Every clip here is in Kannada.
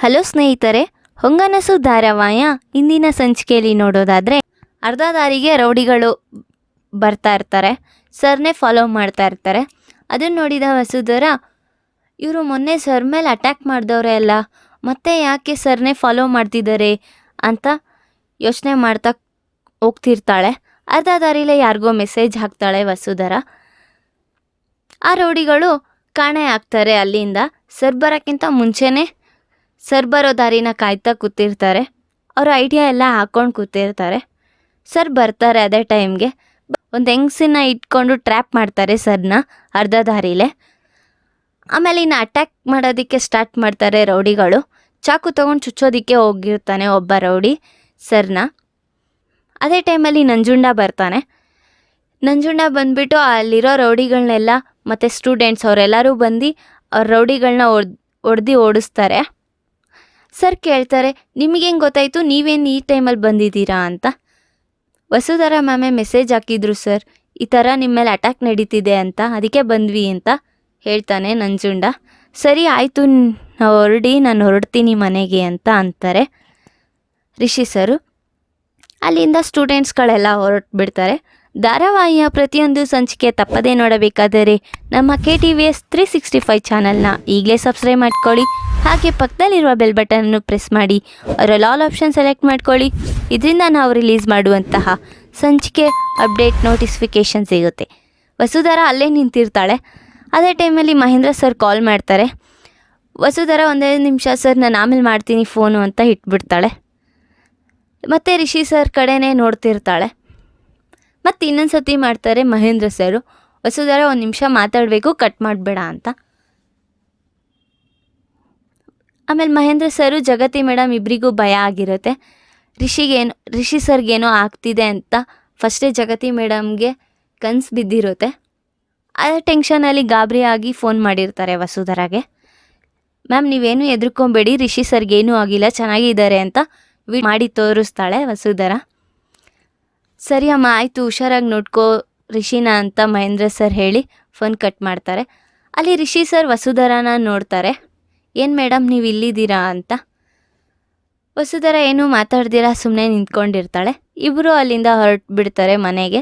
ಹಲೋ ಸ್ನೇಹಿತರೆ, ಹೊಂಗನಸು ಧಾರಾವಾಹಿಯ ಇಂದಿನ ಸಂಚಿಕೆಯಲ್ಲಿ ನೋಡೋದಾದರೆ ಅರ್ಧ ದಾರಿಗೆ ರೌಡಿಗಳು ಬರ್ತಾ ಇರ್ತಾರೆ. ಸರ್ನೇ ಫಾಲೋ ಮಾಡ್ತಾ ಇರ್ತಾರೆ. ಅದನ್ನು ನೋಡಿದ ವಸುಧರ, ಇವರು ಮೊನ್ನೆ ಸರ್ ಮೇಲೆ ಅಟ್ಯಾಕ್ ಮಾಡಿದವರೇ ಅಲ್ಲ, ಮತ್ತೆ ಯಾಕೆ ಸರ್ನೇ ಫಾಲೋ ಮಾಡ್ತಿದ್ದಾರೆ ಅಂತ ಯೋಚನೆ ಮಾಡ್ತಾ ಹೋಗ್ತಿರ್ತಾಳೆ. ಅರ್ಧ ದಾರಿಲೇ ಯಾರಿಗೋ ಮೆಸೇಜ್ ಹಾಕ್ತಾಳೆ ವಸುಧರ. ಆ ರೌಡಿಗಳು ಕಾಣೆ ಆಗ್ತಾರೆ ಅಲ್ಲಿಂದ. ಸರ್ ಬರೋಕ್ಕಿಂತ ಮುಂಚೆನೇ ಸರ್ ಬರೋ ದಾರಿನ ಕಾಯ್ತಾ ಕೂತಿರ್ತಾರೆ. ಅವರ ಐಡಿಯಾ ಎಲ್ಲ ಹಾಕ್ಕೊಂಡು ಕೂತಿರ್ತಾರೆ. ಸರ್ ಬರ್ತಾರೆ. ಅದೇ ಟೈಮ್ಗೆ ಒಂದು ಹೆಂಗಸನ್ನ ಇಟ್ಕೊಂಡು ಟ್ರ್ಯಾಪ್ ಮಾಡ್ತಾರೆ ಸರ್ನ ಅರ್ಧ ದಾರಿಲೇ. ಆಮೇಲೆ ಇನ್ನು ಅಟ್ಯಾಕ್ ಮಾಡೋದಕ್ಕೆ ಸ್ಟಾರ್ಟ್ ಮಾಡ್ತಾರೆ ರೌಡಿಗಳು. ಚಾಕು ತೊಗೊಂಡು ಚುಚ್ಚೋದಕ್ಕೆ ಹೋಗಿರ್ತಾನೆ ಒಬ್ಬ ರೌಡಿ ಸರ್ನ. ಅದೇ ಟೈಮಲ್ಲಿ ನಂಜುಂಡ ಬರ್ತಾನೆ. ನಂಜುಂಡ ಬಂದುಬಿಟ್ಟು ಅಲ್ಲಿರೋ ರೌಡಿಗಳನ್ನೆಲ್ಲ ಮತ್ತು ಸ್ಟೂಡೆಂಟ್ಸ್ ಅವರೆಲ್ಲರೂ ಬಂದು ಅವ್ರ ರೌಡಿಗಳನ್ನ ಹೊಡೆದು ಓಡಿಸ್ತಾರೆ. ಸರ್ ಕೇಳ್ತಾರೆ, ನಿಮಗೆ ಹೆಂಗೆ ಗೊತ್ತಾಯಿತು, ನೀವೇನು ಈ ಟೈಮಲ್ಲಿ ಬಂದಿದ್ದೀರಾ ಅಂತ. ವಸುಧರ ಮ್ಯಾಮೆ ಮೆಸೇಜ್ ಹಾಕಿದ್ರು ಸರ್, ಈ ಥರ ನಿಮ್ಮ ಮೇಲೆ ಅಟ್ಯಾಕ್ ನಡೀತಿದೆ ಅಂತ, ಅದಕ್ಕೆ ಬಂದ್ವಿ ಅಂತ ಹೇಳ್ತಾನೆ ನಂಜುಂಡ. ಸರಿ ಆಯಿತು, ನಾನು ಹೊರಡ್ತೀನಿ ಮನೆಗೆ ಅಂತ ಅಂತಾರೆ ರಿಷಿ ಸರು. ಅಲ್ಲಿಂದ ಸ್ಟೂಡೆಂಟ್ಸ್ಗಳೆಲ್ಲ ಹೊರಟುಬಿಡ್ತಾರೆ. ಧಾರಾವಾಹಿಯ ಪ್ರತಿಯೊಂದು ಸಂಚಿಕೆ ತಪ್ಪದೇ ನೋಡಬೇಕಾದರೆ ನಮ್ಮ KTVS 365 ಚಾನಲ್ನ ಈಗಲೇ ಸಬ್ಸ್ಕ್ರೈಬ್ ಮಾಡ್ಕೊಳ್ಳಿ. ಹಾಗೆ ಪಕ್ಕದಲ್ಲಿರುವ ಬೆಲ್ ಬಟನನ್ನು ಪ್ರೆಸ್ ಮಾಡಿ ಅದರಲ್ಲಿ ಆಲ್ ಆಪ್ಷನ್ ಸೆಲೆಕ್ಟ್ ಮಾಡ್ಕೊಳ್ಳಿ. ಇದರಿಂದ ನಾವು ರಿಲೀಸ್ ಮಾಡುವಂತಹ ಸಂಚಿಕೆ ಅಪ್ಡೇಟ್ ನೋಟಿಫಿಕೇಷನ್ ಸಿಗುತ್ತೆ. ವಸುಧರ ಅಲ್ಲೇ ನಿಂತಿರ್ತಾಳೆ. ಅದೇ ಟೈಮಲ್ಲಿ ಮಹೇಂದ್ರ ಸರ್ ಕಾಲ್ ಮಾಡ್ತಾರೆ. ವಸುಧರ ಒಂದೇ ನಿಮಿಷ ಸರ್, ನಾನು ಆಮೇಲೆ ಮಾಡ್ತೀನಿ ಫೋನು ಅಂತ ಇಟ್ಬಿಡ್ತಾಳೆ. ಮತ್ತು ರಿಷಿ ಸರ್ ಕಡೆನೇ ನೋಡ್ತಿರ್ತಾಳೆ. ಮತ್ತು ಇನ್ನೊಂದು ಸತಿ ಮಾಡ್ತಾರೆ ಮಹೇಂದ್ರ ಸರು, ವಸುಧರ ಒಂದು ನಿಮಿಷ ಮಾತಾಡಬೇಕು, ಕಟ್ ಮಾಡಬೇಡ ಅಂತ. ಆಮೇಲೆ ಮಹೇಂದ್ರ ಸರು, ಜಗತಿ ಮೇಡಮ್ ಇಬ್ಬರಿಗೂ ಭಯ ಆಗಿರುತ್ತೆ. ರಿಷಿ ಸರ್ಗೇನೋ ಆಗ್ತಿದೆ ಅಂತ ಫಸ್ಟೇ ಜಗತಿ ಮೇಡಮ್ಗೆ ಕನ್ಸು ಬಿದ್ದಿರುತ್ತೆ. ಆ ಟೆನ್ಷನಲ್ಲಿ ಗಾಬರಿ ಆಗಿ ಫೋನ್ ಮಾಡಿರ್ತಾರೆ ವಸುಧರಾಗೆ. ಮ್ಯಾಮ್ ನೀವೇನು ಹೆದರ್ಕೊಂಬೇಡಿ, ರಿಷಿ ಸರ್ಗೇನೂ ಆಗಿಲ್ಲ, ಚೆನ್ನಾಗಿದ್ದಾರೆ ಅಂತ ಮಾಡಿ ತೋರಿಸ್ತಾಳೆ ವಸುಧರ. ಸರಿ ಅಮ್ಮ ಆಯಿತು, ಹುಷಾರಾಗಿ ನೋಡ್ಕೋ ರಿಷಿನ ಅಂತ ಮಹೇಂದ್ರ ಸರ್ ಹೇಳಿ ಫೋನ್ ಕಟ್ ಮಾಡ್ತಾರೆ. ಅಲ್ಲಿ ರಿಷಿ ಸರ್ ವಸುಧರನ ನೋಡ್ತಾರೆ. ಏನು ಮೇಡಮ್ ನೀವು ಇಲ್ಲಿದ್ದೀರಾ ಅಂತ. ವಸುಧರ ಏನೂ ಮಾತಾಡ್ದಿರಾ ಸುಮ್ಮನೆ ನಿಂತ್ಕೊಂಡಿರ್ತಾಳೆ. ಇಬ್ಬರು ಅಲ್ಲಿಂದ ಹೊರಟುಬಿಡ್ತಾರೆ ಮನೆಗೆ.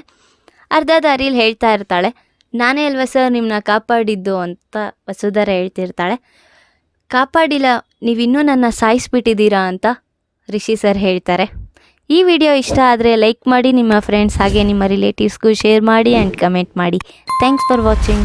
ಅರ್ಧ ದಾರಿಲಿ ಹೇಳ್ತಾ ಇರ್ತಾಳೆ, ನಾನೇ ಅಲ್ವಾ ಸರ್ ನಿಮ್ಮನ್ನ ಕಾಪಾಡಿದ್ದು ಅಂತ ವಸುಧರ ಹೇಳ್ತಿರ್ತಾಳೆ. ಕಾಪಾಡಿಲ್ಲ, ನೀವಿನ್ನೂ ನನ್ನ ಸಾಯಿಸ್ಬಿಟ್ಟಿದ್ದೀರಾ ಅಂತ ರಿಷಿ ಸರ್ ಹೇಳ್ತಾರೆ. ಈ ವಿಡಿಯೋ ಇಷ್ಟ ಆದರೆ ಲೈಕ್ ಮಾಡಿ, ನಿಮ್ಮ ಫ್ರೆಂಡ್ಸ್ ಹಾಗೆ ನಿಮ್ಮ ರಿಲೇಟಿವ್ಸ್ಗೂ ಶೇರ್ ಮಾಡಿ ಆ್ಯಂಡ್ ಕಮೆಂಟ್ ಮಾಡಿ. Thanks for watching.